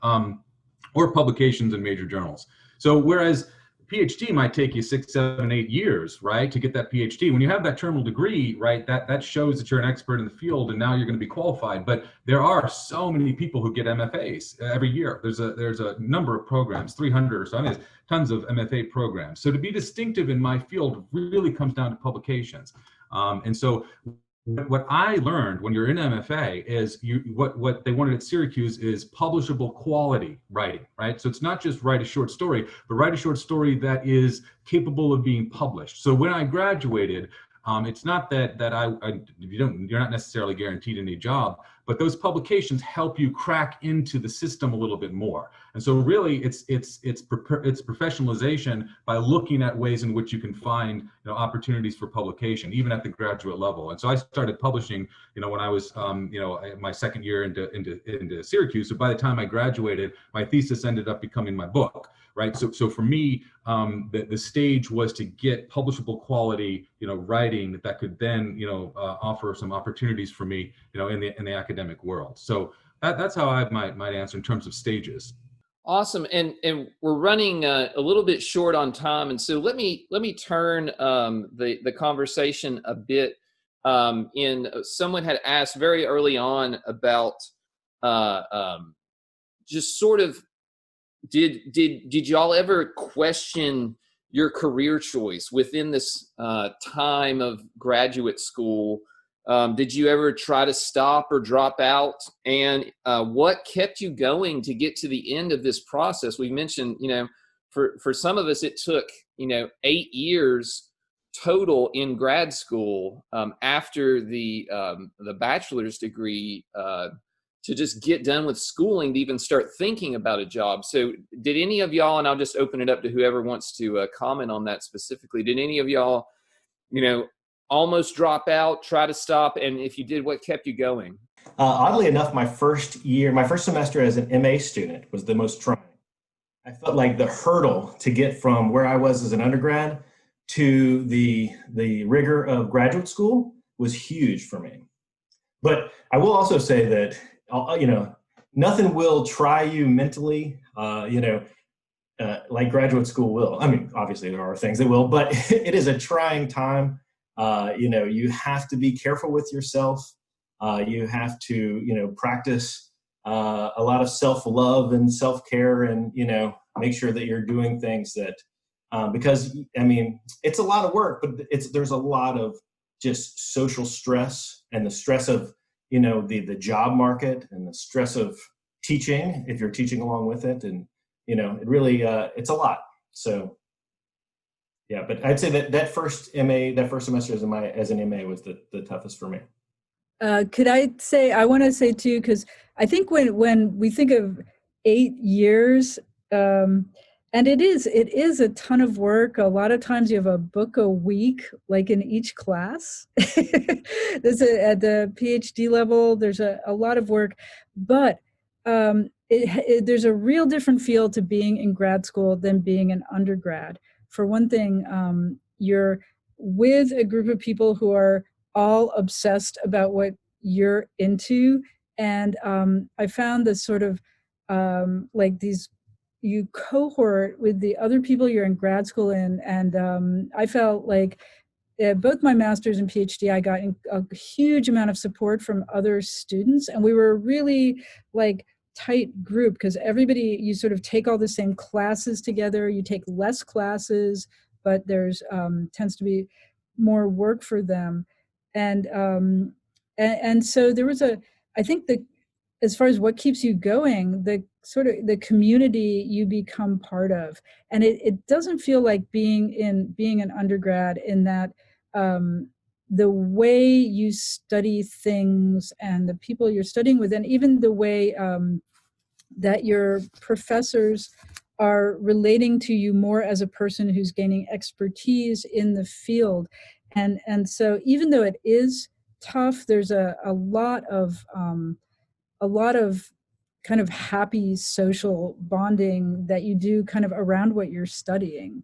or publications in major journals. So whereas PhD might take you 6, 7, 8 years, right, to get that PhD. When you have that terminal degree, right, that shows that you're an expert in the field, and now you're going to be qualified. But there are so many people who get MFAs every year. There's a number of programs, 300 or so. I mean, there's tons of MFA programs. So to be distinctive in my field really comes down to publications. And so what I learned when you're in MFA is what they wanted at Syracuse is publishable quality writing, right? So it's not just write a short story, but write a short story that is capable of being published. So when I graduated, it's not that you're not necessarily guaranteed any job, but those publications help you crack into the system a little bit more. And so really it's professionalization by looking at ways in which you can find opportunities for publication, even at the graduate level. And so I started publishing when I was my second year into Syracuse. So by the time I graduated, my thesis ended up becoming my book, right? So for me, the stage was to get publishable quality writing that could then offer some opportunities for me in the academic world. So that's how I might answer in terms of stages. Awesome, and we're running a little bit short on time, and so let me turn the conversation a bit. Someone had asked very early on about just sort of did y'all ever question your career choice within this time of graduate school? Did you ever try to stop or drop out? And what kept you going to get to the end of this process? We mentioned, for some of us, it took, 8 years total in grad school after the bachelor's degree to just get done with schooling to even start thinking about a job. So did any of y'all, and I'll just open it up to whoever wants to comment on that specifically, did any of y'all, almost drop out, try to stop? And if you did, what kept you going? Oddly enough, my first semester as an MA student was the most trying. I felt like the hurdle to get from where I was as an undergrad to the rigor of graduate school was huge for me. But I will also say that, nothing will try you mentally, like graduate school will. I mean, obviously there are things that will, but it is a trying time. You have to be careful with yourself. You have to, practice a lot of self-love and self-care, and, make sure that you're doing things that, because, I mean, it's a lot of work, but there's a lot of just social stress, and the stress of, the job market, and the stress of teaching, if you're teaching along with it. And, it really, it's a lot. So, yeah, but I'd say that first semester as an MA was the toughest for me. Could I want to say too, because I think when we think of 8 years, and it is a ton of work. A lot of times you have a book a week, like in each class. At the PhD level, there's a lot of work, but there's a real different feel to being in grad school than being an undergrad. For one thing, you're with a group of people who are all obsessed about what you're into. And I found this sort of like you cohort with the other people you're in grad school in. And I felt like both my master's and PhD, I got a huge amount of support from other students. And we were really like tight group, because everybody, you sort of take all the same classes together. You take less classes, but there's tends to be more work for them. And so there was I think that as far as what keeps you going, the sort of the community you become part of. And it doesn't feel like being an undergrad, in that the way you study things and the people you're studying with, and even the way that your professors are relating to you more as a person who's gaining expertise in the field. And so even though it is tough, there's a lot of kind of happy social bonding that you do kind of around what you're studying.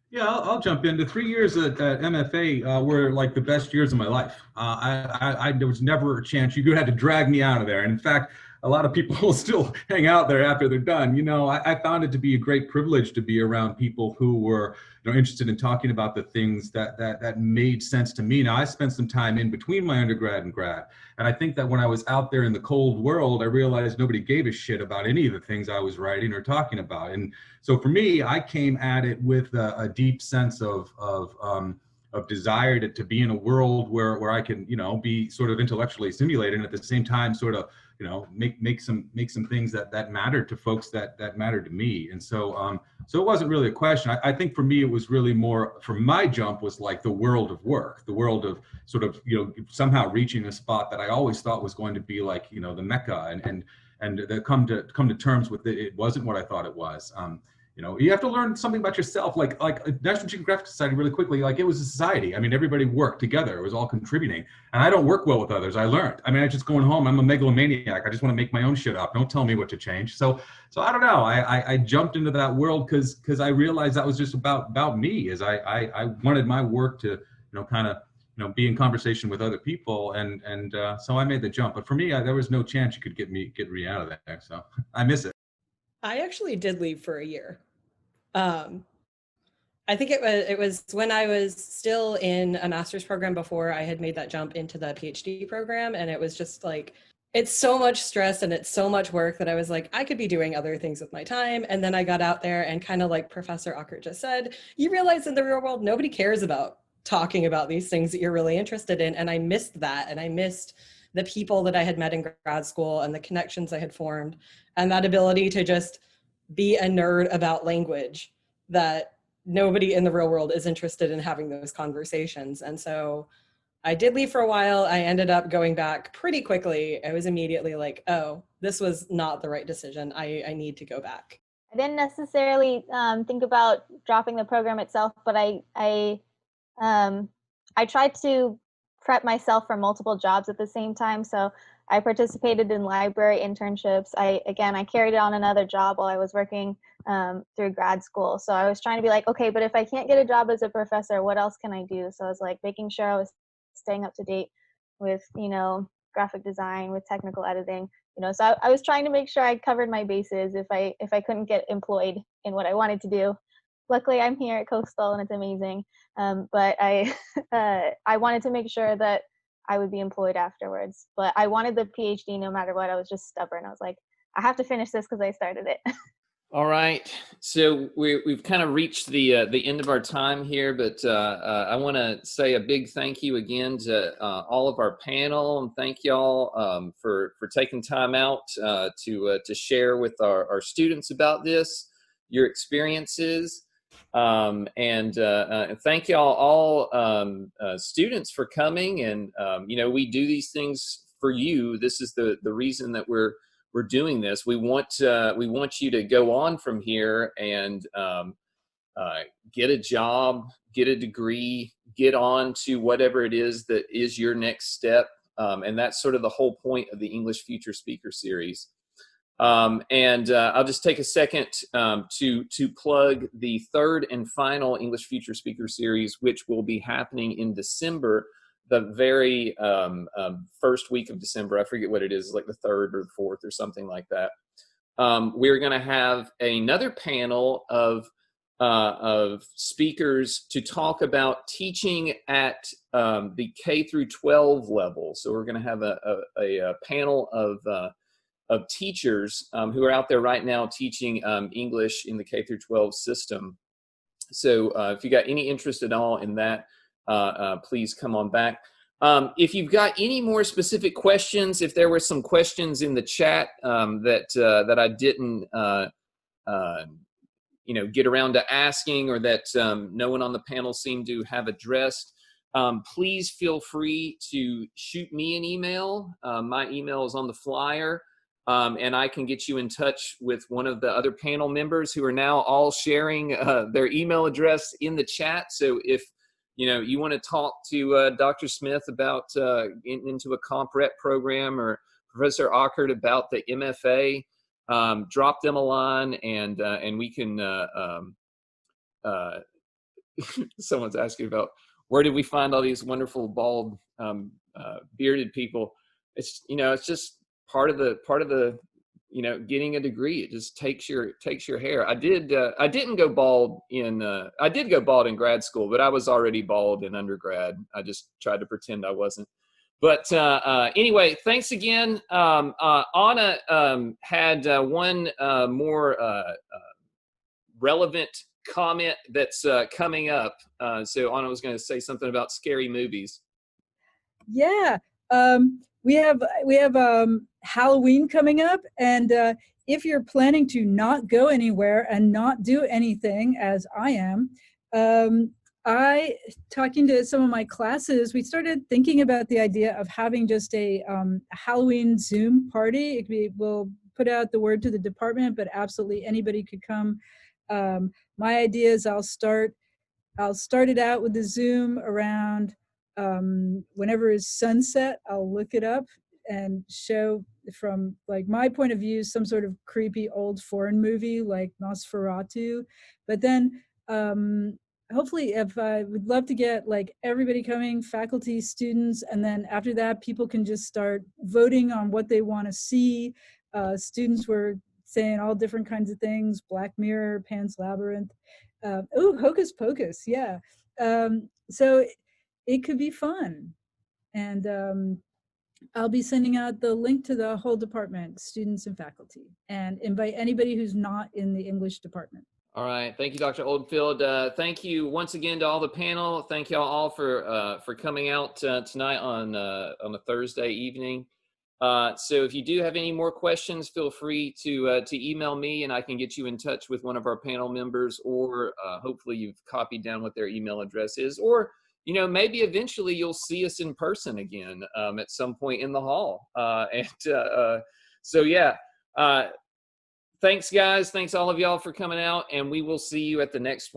Yeah, I'll jump in. The 3 years at MFA were like the best years of my life. There was never a chance you had to drag me out of there. And in fact, a lot of people will still hang out there after they're done. I found it to be a great privilege to be around people who were, interested in talking about the things that made sense to me. Now, I spent some time in between my undergrad and grad, and I think that when I was out there in the cold world, I realized nobody gave a shit about any of the things I was writing or talking about. And so for me, I came at it with a deep sense of desire to be in a world where I can, be sort of intellectually stimulated, and at the same time sort of, make some things that matter to folks that matter to me. And so so it wasn't really a question. I think for me, it was really more, for my jump was like the world of work, the world of sort of, somehow reaching a spot that I always thought was going to be like, the Mecca, and to come to terms with it. It wasn't what I thought it was. You have to learn something about yourself, like National Geographic Society, really quickly. Like, it was a society. I mean, everybody worked together. It was all contributing. And I don't work well with others. I learned. I mean, I just going home. I'm a megalomaniac. I just want to make my own shit up. Don't tell me what to change. So I don't know. I jumped into that world because I realized that was just about me. As I wanted my work to, kind of, be in conversation with other people, and so I made the jump. But for me, there was no chance you could get me out of there. So I miss it. I actually did leave for a year. I think it was when I was still in a master's program before I had made that jump into the PhD program. And it was just like, it's so much stress and it's so much work that I was like, I could be doing other things with my time. And then I got out there, and kind of like Professor Ockert just said, you realize in the real world, nobody cares about talking about these things that you're really interested in. And I missed that. And I missed the people that I had met in grad school and the connections I had formed, and that ability to just be a nerd about language that nobody in the real world is interested in having those conversations. And so I did leave for a while. I ended up going back pretty quickly. I was immediately like, oh, this was not the right decision. I need to go back. I didn't necessarily think about dropping the program itself, but I tried to prep myself for multiple jobs at the same time. So I participated in library internships. I carried on another job while I was working through grad school. So I was trying to be like, okay, but if I can't get a job as a professor, what else can I do? So I was like making sure I was staying up to date with, graphic design, with technical editing, So I was trying to make sure I covered my bases if I couldn't get employed in what I wanted to do. Luckily, I'm here at Coastal and it's amazing. But I wanted to make sure that I would be employed afterwards. But I wanted the PhD no matter what. I was just stubborn. I was like, I have to finish this because I started it. All right, so we've kind of reached the end of our time here, but I want to say a big thank you again to all of our panel, and thank y'all for taking time out to share with our students about this, your experiences, and thank y'all all students for coming. And we do these things for you. This is the reason that we're doing this. We want you to go on from here and get a job, get a degree, get on to whatever it is that is your next step. And that's sort of the whole point of the English Future Speaker Series. And I'll just take a second to plug the third and final English Future Speaker Series, which will be happening in December, the very first week of December. I forget what it is, like the 3rd or the 4th or something like that. We're going to have another panel of speakers to talk about teaching at the K through 12 level. So we're going to have a panel of teachers who are out there right now teaching English in the K through 12 system. So if you got any interest at all in that, please come on back. If you've got any more specific questions, if there were some questions in the chat that I didn't get around to asking, or that no one on the panel seemed to have addressed, please feel free to shoot me an email. My email is on the flyer, and I can get you in touch with one of the other panel members who are now all sharing their email address in the chat. So if you want to talk to Dr. Smith about into a comp rep program, or Professor Ockert about the MFA, drop them a line, and we can. Someone's asking about where did we find all these wonderful bald bearded people. It's just part of the getting a degree. It just takes your hair. I didn't go bald I did go bald in grad school, but I was already bald in undergrad. I just tried to pretend I wasn't. But anyway, thanks again. Anna had one more relevant comment that's coming up. So Anna was going to say something about scary movies. Yeah, we have Halloween coming up, and if you're planning to not go anywhere and not do anything, as I am, talking to some of my classes, we started thinking about the idea of having just a Halloween Zoom party. We'll put out the word to the department, but absolutely anybody could come. My idea is I'll start it out with the Zoom around whenever is sunset. I'll look it up and show from like my point of view some sort of creepy old foreign movie like Nosferatu. But then hopefully, if I would love to get like everybody coming, faculty, students, and then after that people can just start voting on what they want to see. Students were saying all different kinds of things: Black Mirror, Pan's Labyrinth, Hocus Pocus, yeah. So it could be fun. And I'll be sending out the link to the whole department, students and faculty, and invite anybody who's not in the English department. All right. Thank you, Dr. Oldfield. Thank you once again to all the panel. Thank y'all all for coming out tonight on a Thursday evening. So if you do have any more questions, feel free to email me, and I can get you in touch with one of our panel members, or hopefully you've copied down what their email address is, or maybe eventually you'll see us in person again at some point in the hall. So yeah, thanks guys. Thanks all of y'all for coming out, and we will see you at the next one.